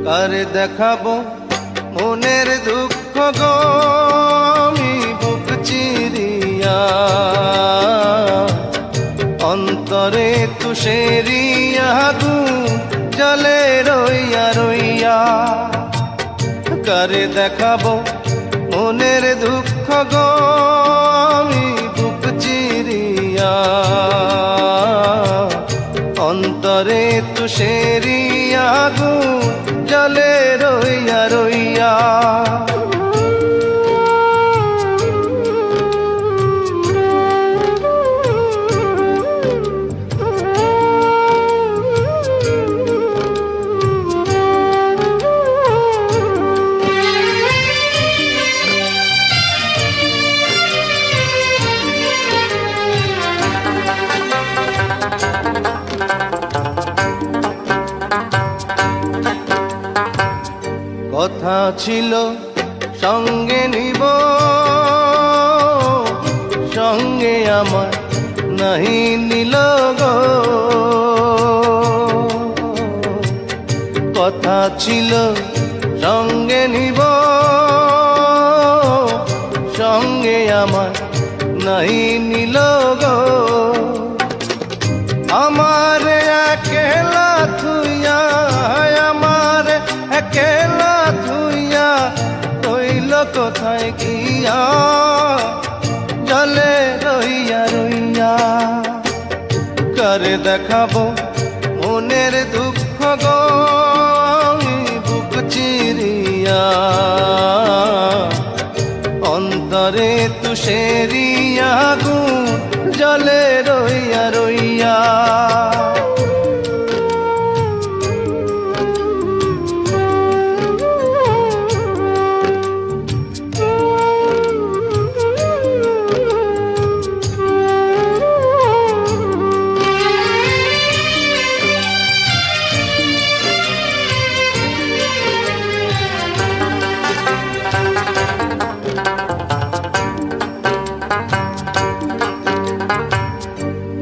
কারে দেখাবো মনের দুঃখ গো আমি বুক চিরিয়া, অন্তরে তুষেরিয়া আগুন জ্বলে রইয়া রইয়া। কারে দেখাবো মনের দুঃখ গো আমি বুক চিরিয়া, অন্তরে তুষেরিয়া আগুন জ্বলে রইয়া রইয়া। কথা ছিল সঙ্গে নিব, সঙ্গে আমার নাহি নিল গো। কথা ছিল সঙ্গে নিব, সঙ্গে আমার নাহি নিল গো। আমার একলা থুইয়া, আমার একলা থুইয়া রইল কোথায় গিয়া, জলে রইয়া রইয়া। কারে দেখাবো মনের দুঃখ গো আমি বুক চিরিয়া, অন্তরে তুষেরিয়া আগুন জলে রইয়া রইয়া।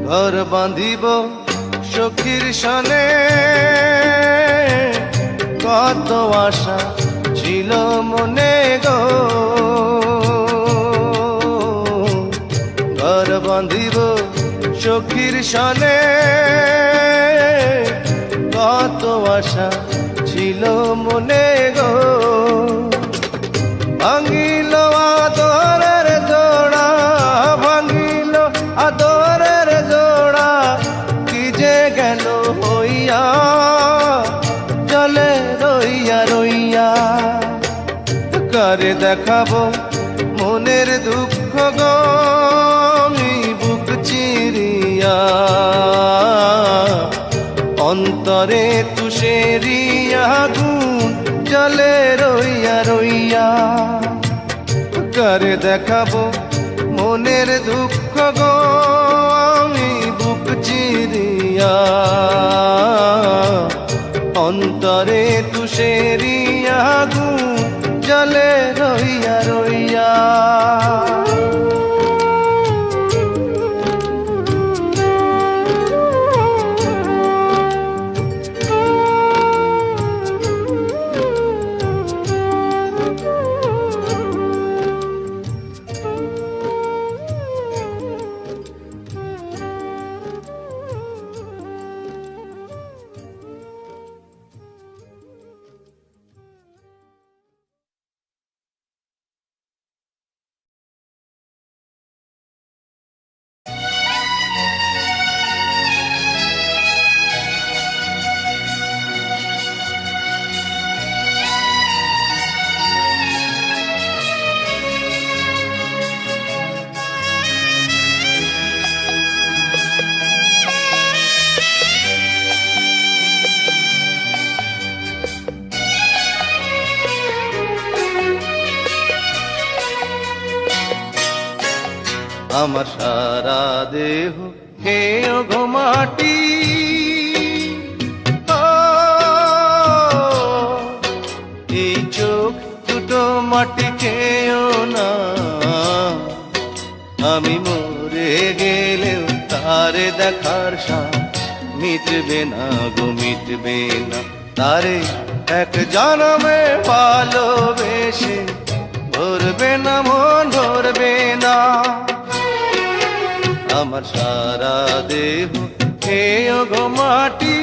ঘর বাঁধিব সখীর সনে, কত আশা ছিল মনে গো। ঘর বাঁধিব সখীর সনে, কত আশা ছিল মনে গো। ভাঙিল আদরের জোড়া, ভাঙিল আদরের জোড়া, কি যে গেল হইয়া, জলে রইয়া রইয়া। কারে দেখাবো মনের দুঃখ গো আমি বুক চিরিয়া, অন্তরে তুষেরিয়া আগুন জলে রইয়া রইয়া। কারে দেখাবো মনের দুঃখ গো আমি বুক চিরিয়া, অন্তরে তুষেরিয়া আগুন জলে রইয়া রইয়া। আমার সারা দেহ খেয়ে গো মাটি। এই চোখ দুটো মাটি খেয়েও না, আমি মরে গেলেও তারে দেখার সাথ মিটবে না গো, মিটবে না। তারে এক জনমে ভালোবেসে ধরবে না মন, ধরবে না। আমার সারা দেহ খেয়ে গো মাটি।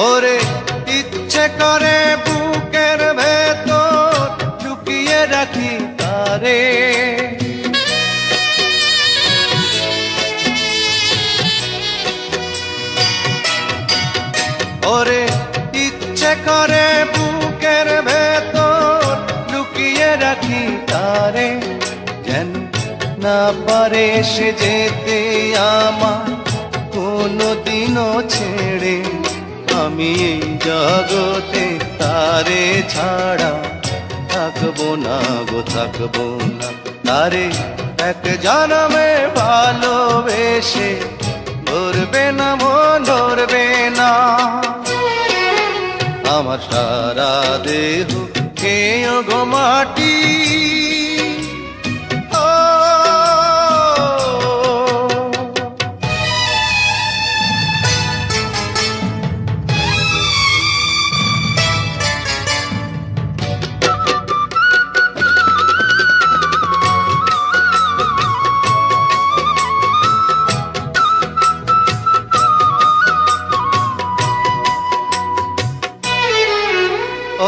ওরে ইচ্ছে করে বুকের ভেতর লুকিয়ে রাখি তারে, ওরে ইচ্ছে করে বুকের ভেতর লুকিয়ে রাখি তারে। যেন না পারে সে যেতে আমার কোনদিনও ছেড়ে, আমি এই জগতে তারে ছাড়া থাকবো না গো, থাকবো না। তারে এক জনমে ভালোবেসে ধরবে না মন, ধরবে না। আমার সারা দেহ খেয়ে গো মাটি।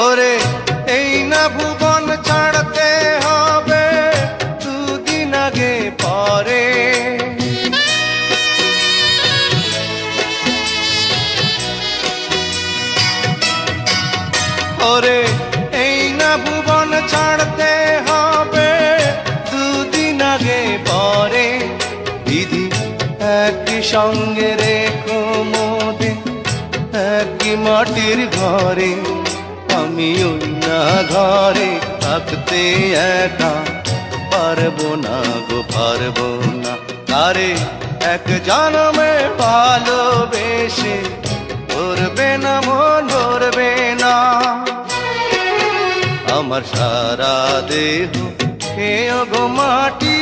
ওরে এই না ভুবন ছাড়তে হবে দুদিন আগে পরে, ওরে এই না ভুবন ছাড়তে হবে দুদিন আগে পরে। দিদি একই সঙ্গে রেখো মোদে একই মাটির ঘরে, আমি ওই না ঘরে থাকতে একা পারবো না গো, পারবো না। তারে এক জনমে ভালোবেসে ধরবে না মন, ধরবে না। আমার সারা দেহ খেয়ে গো মাটি।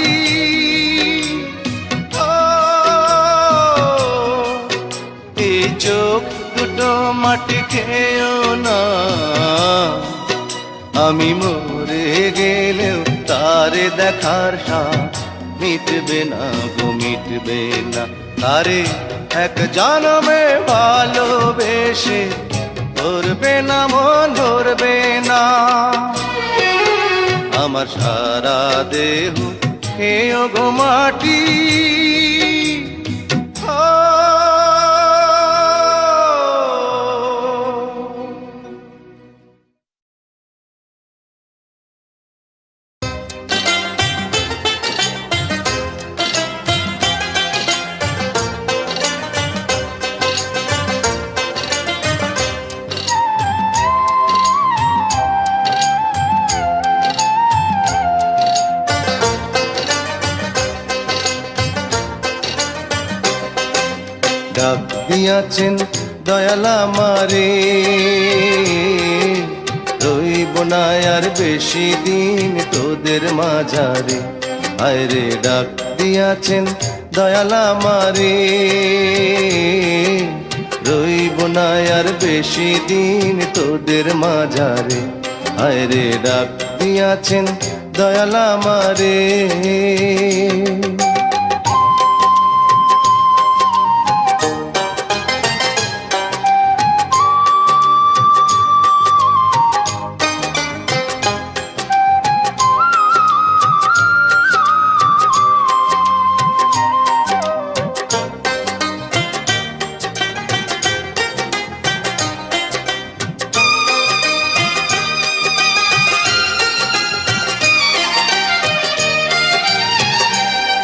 এই চোখ দুটো মাটি খেয়েও না, আমি মরে গেলেও তারে দেখার সাথ মিটবে না গো, মিটবে না। তারে এক জনমে ভালোবেসে ধরবে না মন, ধরবে না। আমার সারা দেহ খেয়ে গো মাটি। ডাক দিয়াছেন দয়াল আমারে, রইব না আর বেশি দিন তোদের মাঝারে। হায়রে ডাক দিয়াছেন দয়াল আমারে, রইব না আর বেশি দিন তোদের মাঝারে। হায়রে ডাক দিয়াছেন দয়াল আমারে।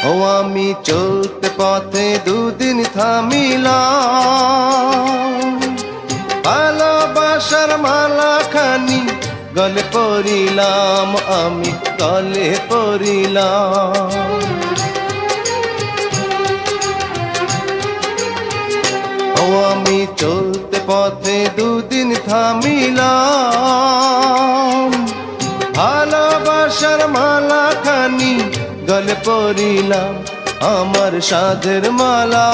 ও আমি চলতে পথে দুদিন থামিলাম, ভালোবাসার মালা খানি গলে পরিলাম, আমি গলে পরিলাম। ও আমি চলতে পথে দুদিন থামিলাম, ভালোবাসার মালা খানি গলে পরিলাম, আমার সাধের মালা,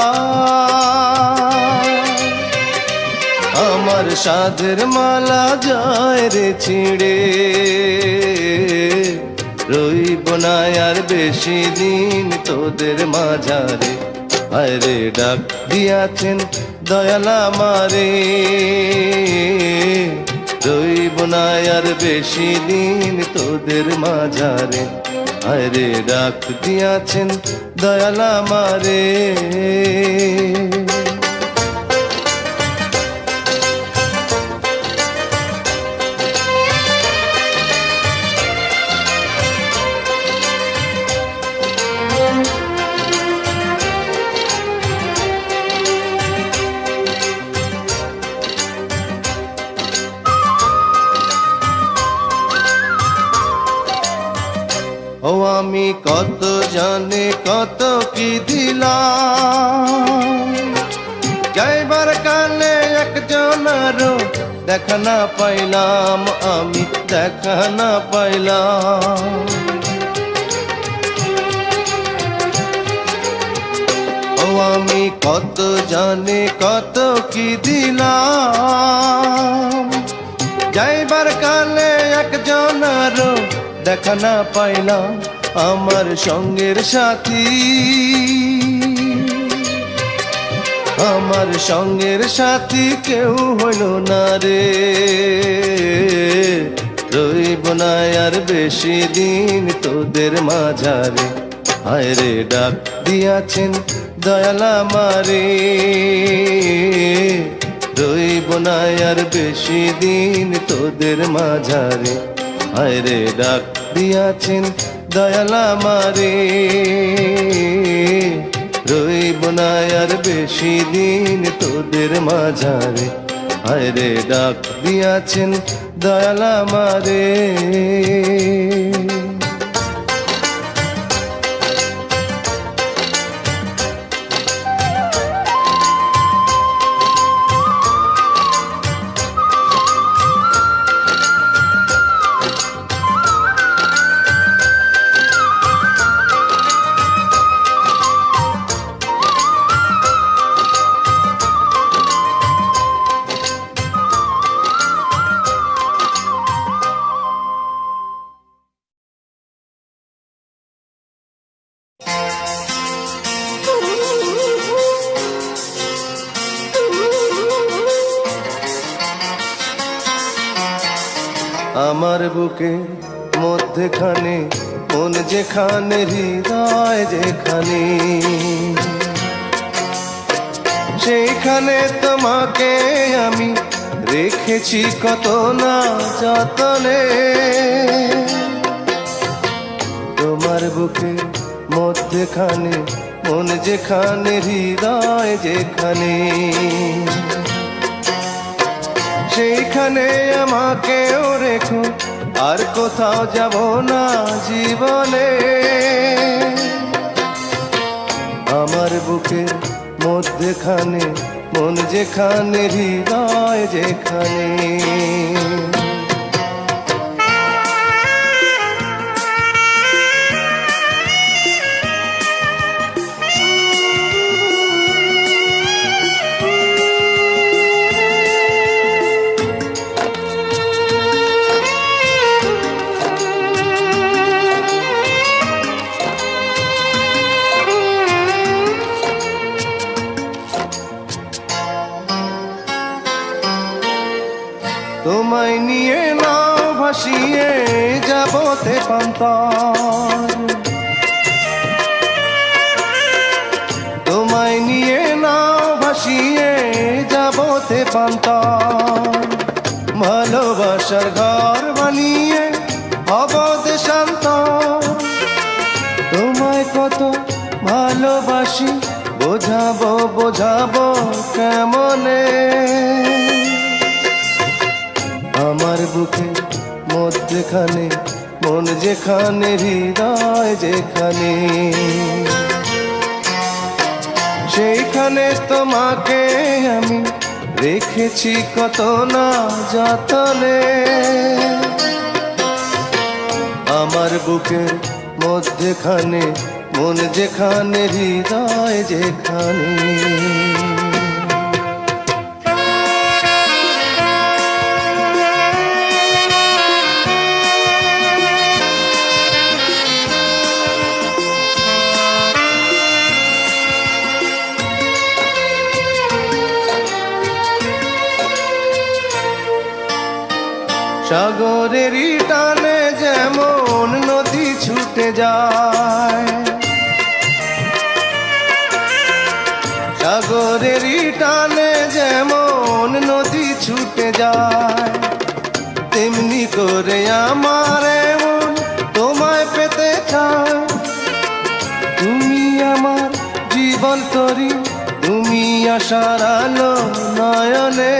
আমার সাধের মালা যায় রে ছিঁড়ে, রইব না আর বেশি দিন তোদের মাঝারে। আরে ডাক দিয়াছেন দয়াল আমারে, রইব না আর বেশি দিন তোদের মাঝারে। আরে ডাক দিয়াছেন দয়াল আমারে। ও আমি কত জানে কত কি দিলাম, যাইবার কালে একজনারও দেখা না পাইলাম, আমি দেখা না পাইলাম। ও আমি কত জানে কত কি দিলাম, যাইবার কালে একজনারও দেখা না পাইলাম, আমার সঙ্গের সাথী, আমার সঙ্গের সাথী কেউ হইল না রে, রইব না আর বেশি দিন তোদের মাঝারে। হায় রে ডাক দিয়াছেন দয়াল আমারে, রইব না আর বেশি দিন তোদের মাঝারে। হায় রে ডাক দিয়াছেন দয়াল আমারে, রইব না আর বেশি দিন তোদের মাঝারে। হায় রে ডাক দিয়াছেন দয়াল আমারে। আমার বুকে মধ্যখানে মন যেখানে, হৃদয় যেখানে, সেইখানে তোমাকে আমি রেখেছি কত না যতনে। তোমার বুকে মধ্যখানে মন যেখানে, হৃদয় যেখানে, সেইখানে আমাকেও রেখো, আর কোথাও যাব না জীবনে। আমার বুকের মধ্যখানে মন যেখানে, হৃদয় যেখানে। তোমায় নিয়ে নাও ভাসিয়ে যাবতে পান্তার, তোমায় নিয়ে নাও ভাসিয়ে যাবতে পান্তার, ভালোবাসার ঘর বানিয়ে হব দেশান্তর। তোমায় কত ভালোবাসি বোঝাবো বোঝাবো কেমনে, আমার বুকে মধ্যখানে মন যেখানে হৃদয় যেখানে, সেইখানে তোমাকে আমি রেখেছি কত না যতনে, আমার বুকের মধ্যখানে মন যেখানে হৃদয় যেখানে। সাগরেরই টানে যেমন নদী ছুটে যায়, সাগরেরই টানে যেমন নদী ছুটে যায়, তেমনি করে আমার মন তোমায় পেতে চায়। তুমি আমার জীবন তরি, তুমি আশার আলো নয়নে,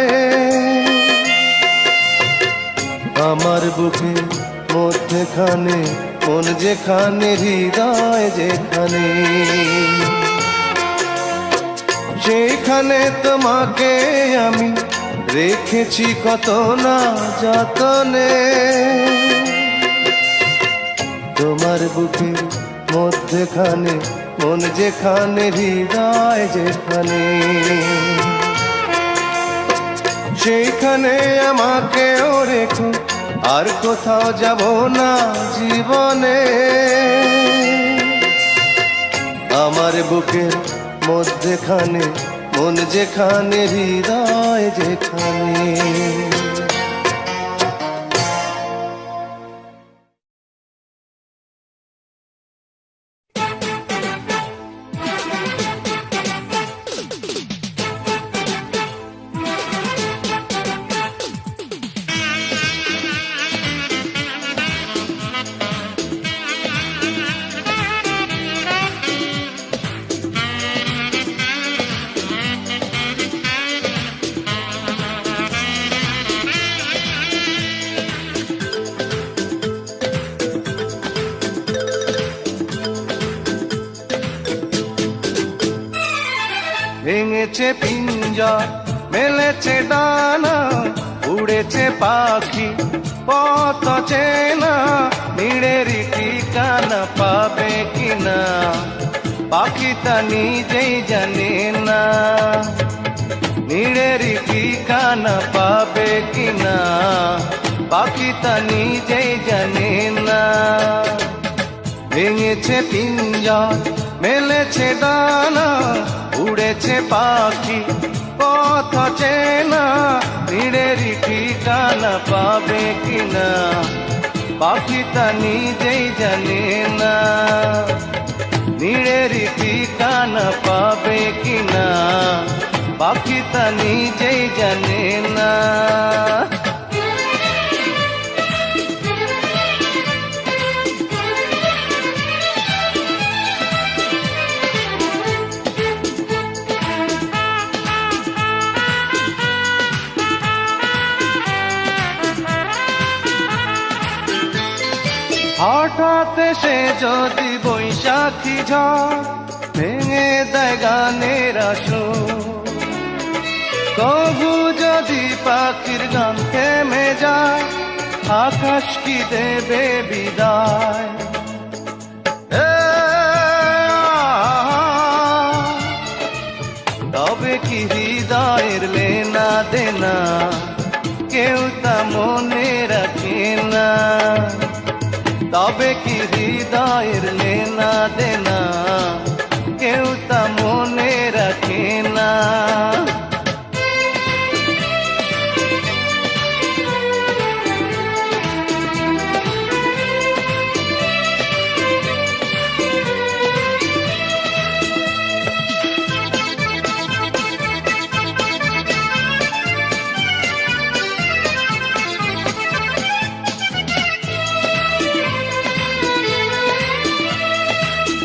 আমার বুকে মধ্যখানে মন যেখানে হৃদয় যেখানে, সেখানে তোমাকে আমি রেখেছি কত না যতনে, তোমার বুকে মধ্যখানে মন যেখানে হৃদয় যেখানে, সেইখানে আমাকেও রেখো আর কোথাও যাব না জীবনে, আমার বুকের মধ্যখানে মন যেখানে হৃদয় যেখানে। ভেঙেছে পিঞ্জর মেলেছে ডানা, উড়েছে পাখি পথ চেনা, নীড়েরই ঠিকানা পাবে কিনা পাখিটা নিজেই জানে না, নীড়েরই ঠিকানা পাবে কিনা পাখিটা নিজেই জানে না। ভেঙেছে পিঞ্জর মেলেছে ডানা, উড়েছে পাখি পথ চেনা, নীড়েরই ঠিকানা পাবে কিনা পাখিটা নিজেই জানে না, নীড়েরই ঠিকানা পাবে কিনা পাখিটা নিজেই জানে না। হঠাৎ সে যদি বৈশাখী ঝড় ভেঙে দেয় গানের আসর, তবু যদি পাখির গান থেমে যায় আকাশ কি দেবে বিদায়। তবে কি হৃদয়ের লেনা দেনা কেউ তা মনে রাখে না, তবে কি হৃদয়ের লেনা দেনা কেউ তা মনে রাখে না।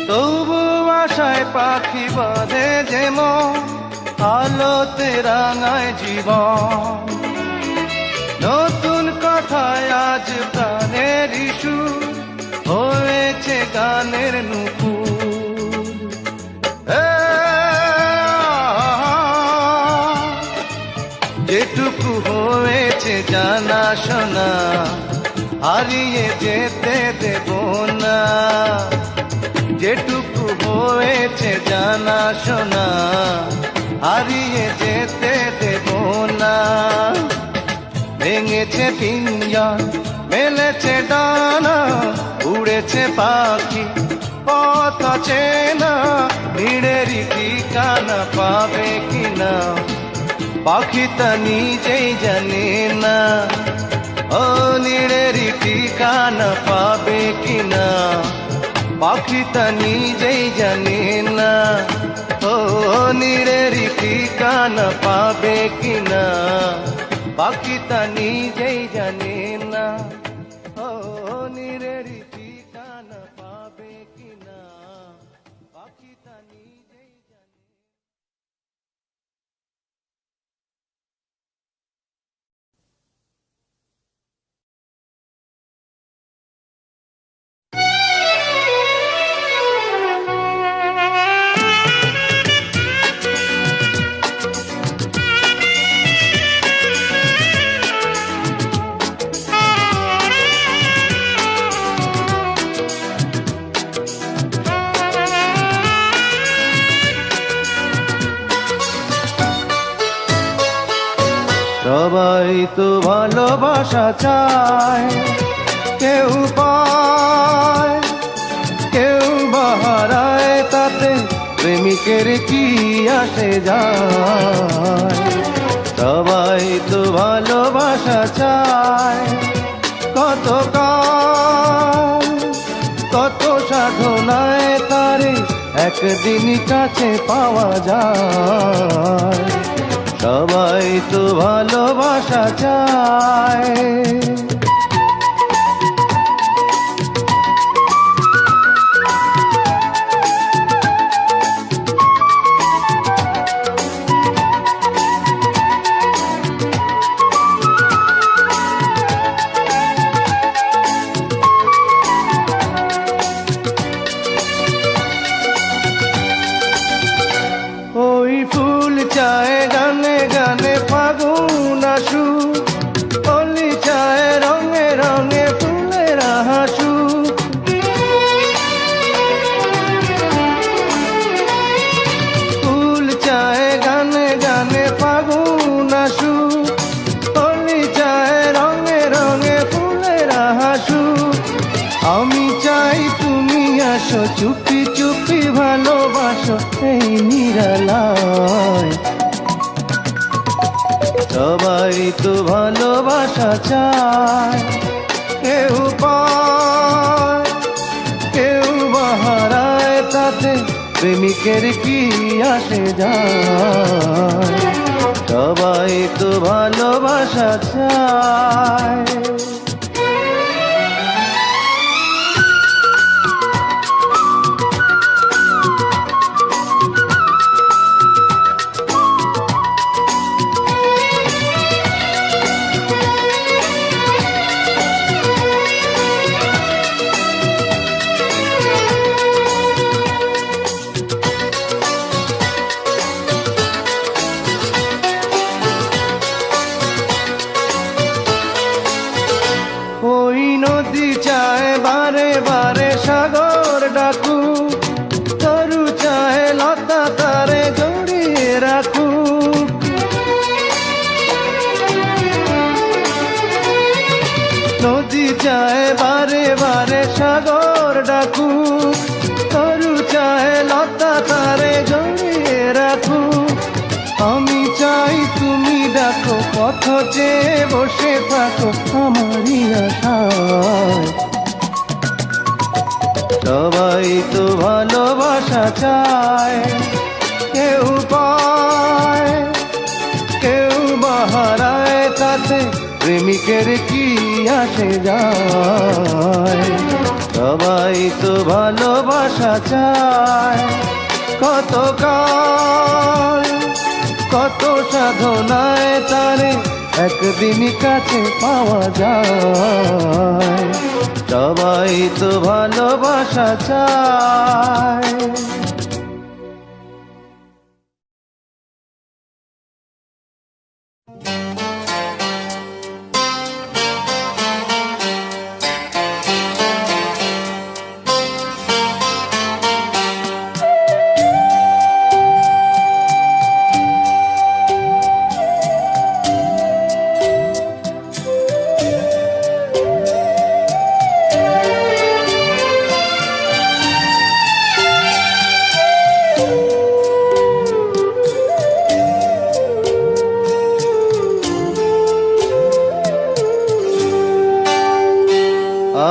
তবু আশায় পাখি বাঁধে যেমন আলোতে রাঙায় জীবন। নতুন কথায় আজ প্রাণের ইস্যু হয়েছে গানের নুপুর। যেটুকু হয়েছে জানা শোনা হারিয়ে যেতে দেব না। যেটুকু হয়েছে জানা শোনা হারিয়ে যেতে দেব না। ভেঙেছে পিঞ্জন মেলেছে ডানা উড়েছে পাখি পথ চেনা। ভিড়েরই ঠিকানা পাবে কিনা পাখি তা নিজেই জানে না। ও নীড়েরই ঠিকানা পাবে কিনা পাখি তা নিজেই জানে না। ও নীড়েরই ঠিকানা পাবে কিনা পাখি তা নিজেই জানে না। ও নীড়েরই ঠিকানা পাবে কিনা পাখি তা নিজেই জানে। সবাই তো ভালোবাসা চায়, কেউ পায় কেউ বাহারায়, তাতে প্রেমিকের কি আসে যায়। সবাই তো ভালোবাসা চায়, কত কাল কত সাধনায় তারে একদিন কাছে পাওয়া যায়। সবাই তো ভালোবাসা চায়। ওই ফুল চায় গানে গানে ফাগুন আসু, অলি চায় রঙে রঙে ফুলের হাসু। ফুল চায় গানে গানে ফাগুন আসু, অলি চায় রঙে রঙে ফুলের হাসু। আমি চাই তুমি আসো, চুপি চুপি ভালোবাসো এই নিরালায়। সবাই তো ভালোবাসা চায়, কেউ পায় কেউ বাহারায়, তাতে প্রেমিকের কি আসে যায়। সবাই তো ভালোবাসা চায়। ওই নদী চায় বারে বারে সাগর ডাকু, তরু চায় লতা তারে জড়িয়ে রাখু। নদী চায় বারে বারে সাগর ডাকু, তরু চায় লতা তারে জড়িয়ে রাখু। আমি চাই তুমি ডাকো, পথ চেয়ে বসে থাকো আমারই আশায়। সবাই তো ভালোবাসা চায়, কেউ পায় কেউ বাহারায়, তাতে প্রেমিকের কি আসে যায়। সবাই তো ভালোবাসা চায়, কতকাল, কত সাধনায় তারে একদিন কাছে পাওয়া যায়। সবাই তো ভালোবাসা চায়।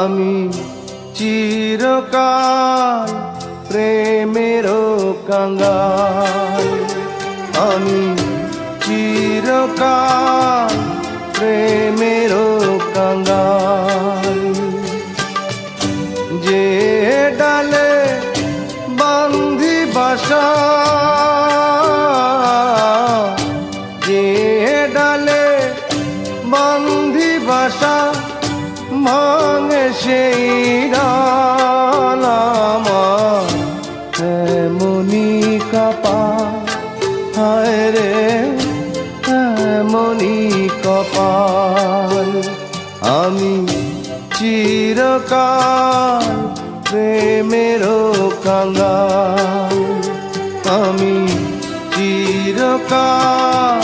আমি চিরকাল প্রেমেরও কাঙ্গাল, আমি চিরকাল প্রেমেরও কাঙ্গাল। যে ডালে বান্ধি বাসা, যে ডালে বান্ধি বাসা, ভাঙে সেই ডাল আমার এমনি কপাল। হায় রে এমনি কপাল। আমি চিরকাল প্রেমেরও কাঙ্গাল, আমি চিরকাল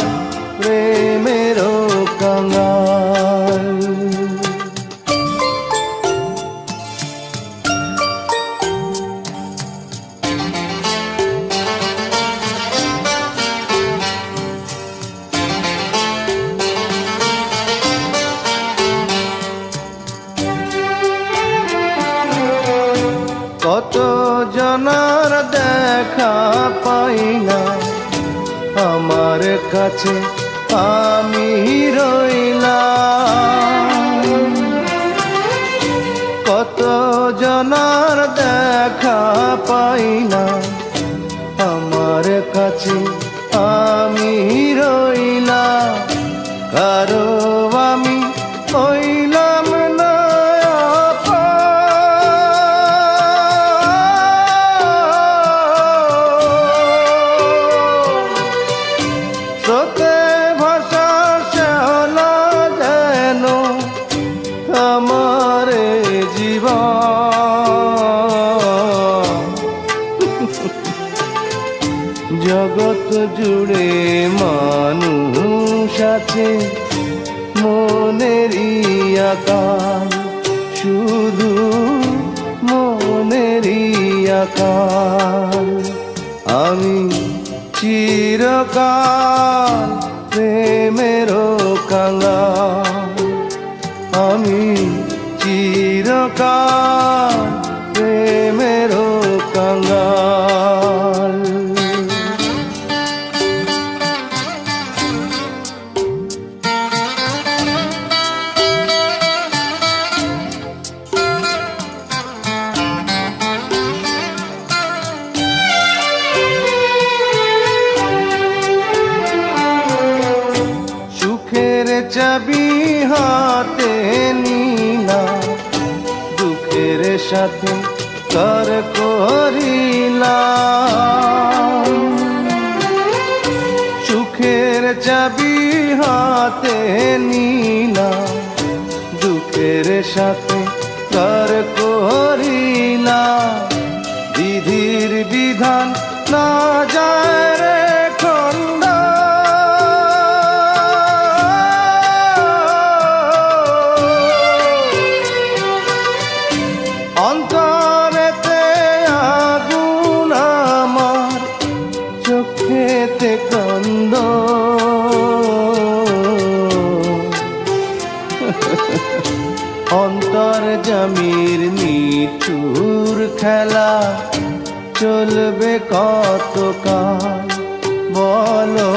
প্রেমেরও কাঙ্গাল। কত জনার দেখা পাই না, আমার কাছে আমি রইলাম। কত জনার দেখা পাই না, আমার কাছে আমি রইলাম। কারো আমি হইলাম না স্রোতে ভাষা শ্যাওলা যেন আমার জীবন। জগৎ জুড়ে মানুষ আছে মনেরই আকাল, শুধু মনেরই আকাল। আমি চিরকাল প্রেমেরও কাঙ্গাল, আমি চিরকাল প্রেমেরও কাঙ্গাল। চাবি হাতে নিলাম, দুঃখের সাথে কর করিলাম। সুখের চাবি হাতে নিলাম, দুঃখের সাথে কর করিলাম। বিধির বিধান না যায় রে খন্ডা, অন্তরেতে আগুন আমার, চোখেতে কান্দ। অন্তর্যামীর নিঠুর খেলা চলবে কতকাল, বলো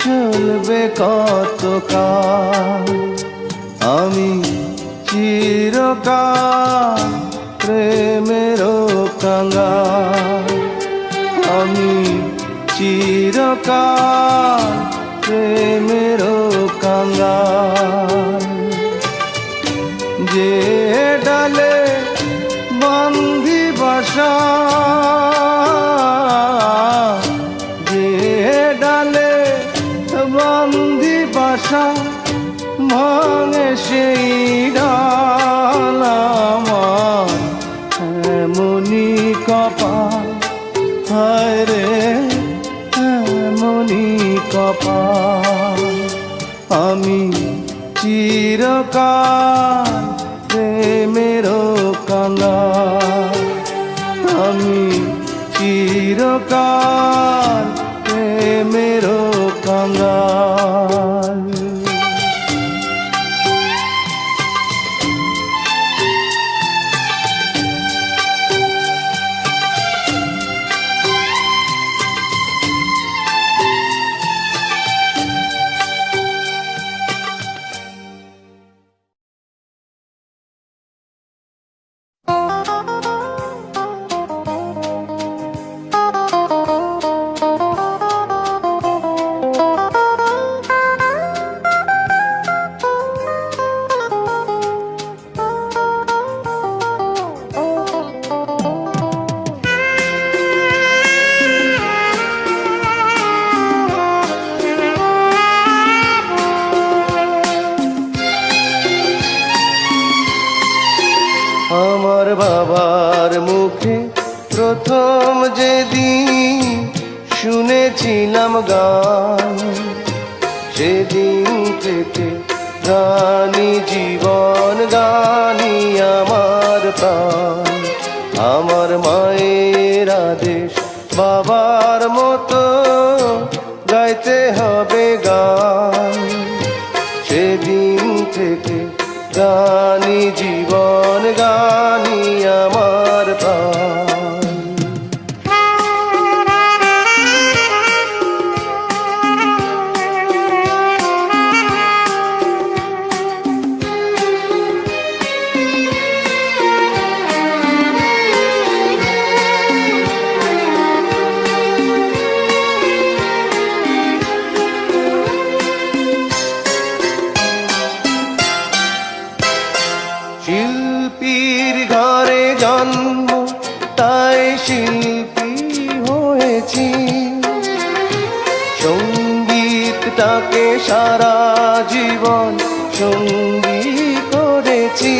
চলবে কতকাল। আমি চিরকাল প্রেমেরও কাঙ্গাল, চিরকাল প্রেমের কাঙ্গাল। যে ডালে বান্ধি বাসা, যে ডালে বান্ধি বাসা, ভাঙে সেই ডাল আমার এমনি কপাল। হায় রে এমনি কপাল, আমি চিরকাল প্রেমের কাঙ্গাল। আমি চিরকাল প্রেমের কাঙ্গাল। আমার বাবার মুখে প্রথম যেদিন শুনেছিলাম গান, সেদিন থেকে গানি জীবন, গানি আমার প্রাণ। আমার মায়ের আদেশ বাবার মতো গাইতে হবে গান, সেদিন থেকে গানি জীবন, গানি আমার প্রাণ। শিল্পীর ঘরে জন্ম, তাই শিল্পী হয়েছি। সঙ্গীতটাকে সারা জীবন সঙ্গী করেছি।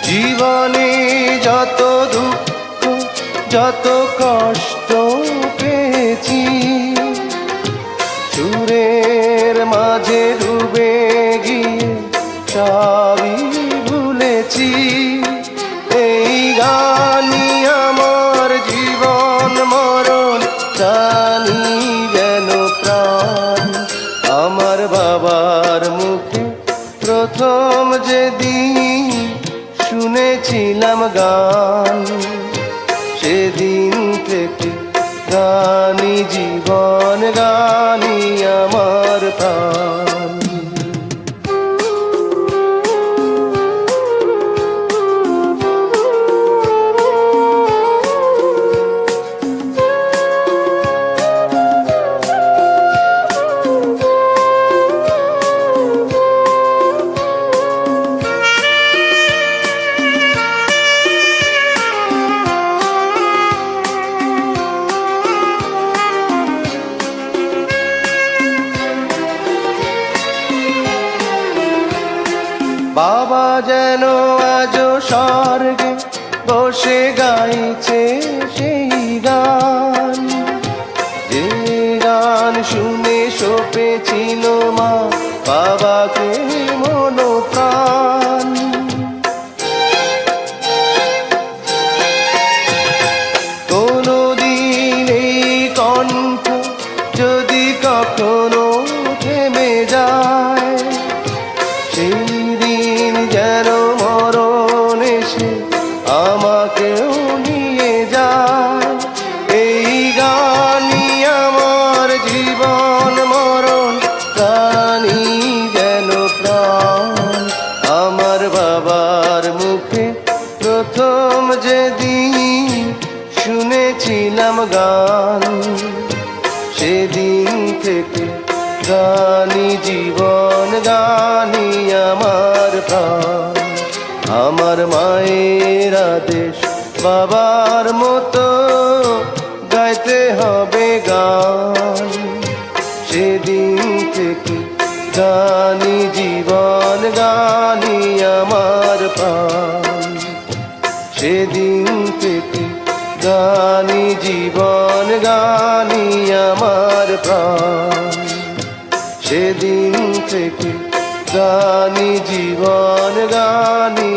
জীবনে যত দুঃখ, যত কষ্ট পেয়েছি, সুরের মাঝে ডুবে গিয়ে সবই ভুলেছি। এই গানই আমার জীবন মরণ, জানি যেন প্রাণ। আমার বাবার মুখে প্রথম যেদিন শুনেছিলাম গান, সেদিন থেকে গানি জীবন, গানি আমার প্রাণ। বাবা যেন আজও স্বর্গে বসে গাইছে সেই গান, যে গান শুনে সপেছিল মা বাবাকে মন প্রাণ। কোনদিন এই কণ্ঠ যদি কখনো থেমে যায়, সেই দিন যেন মরণ এসে আমাকেও নিয়ে যায়। এই গানই আমার জীবন মরণ, গানই যেন বাবার মতো গাইতে হবে গান। সেদিন থেকে গানি জীবন, গানি আমার প্রাণ। সেদিন থেকে গানি জীবন, গানি আমার প্রাণ। সেদিন থেকে গানি জীবন, গানি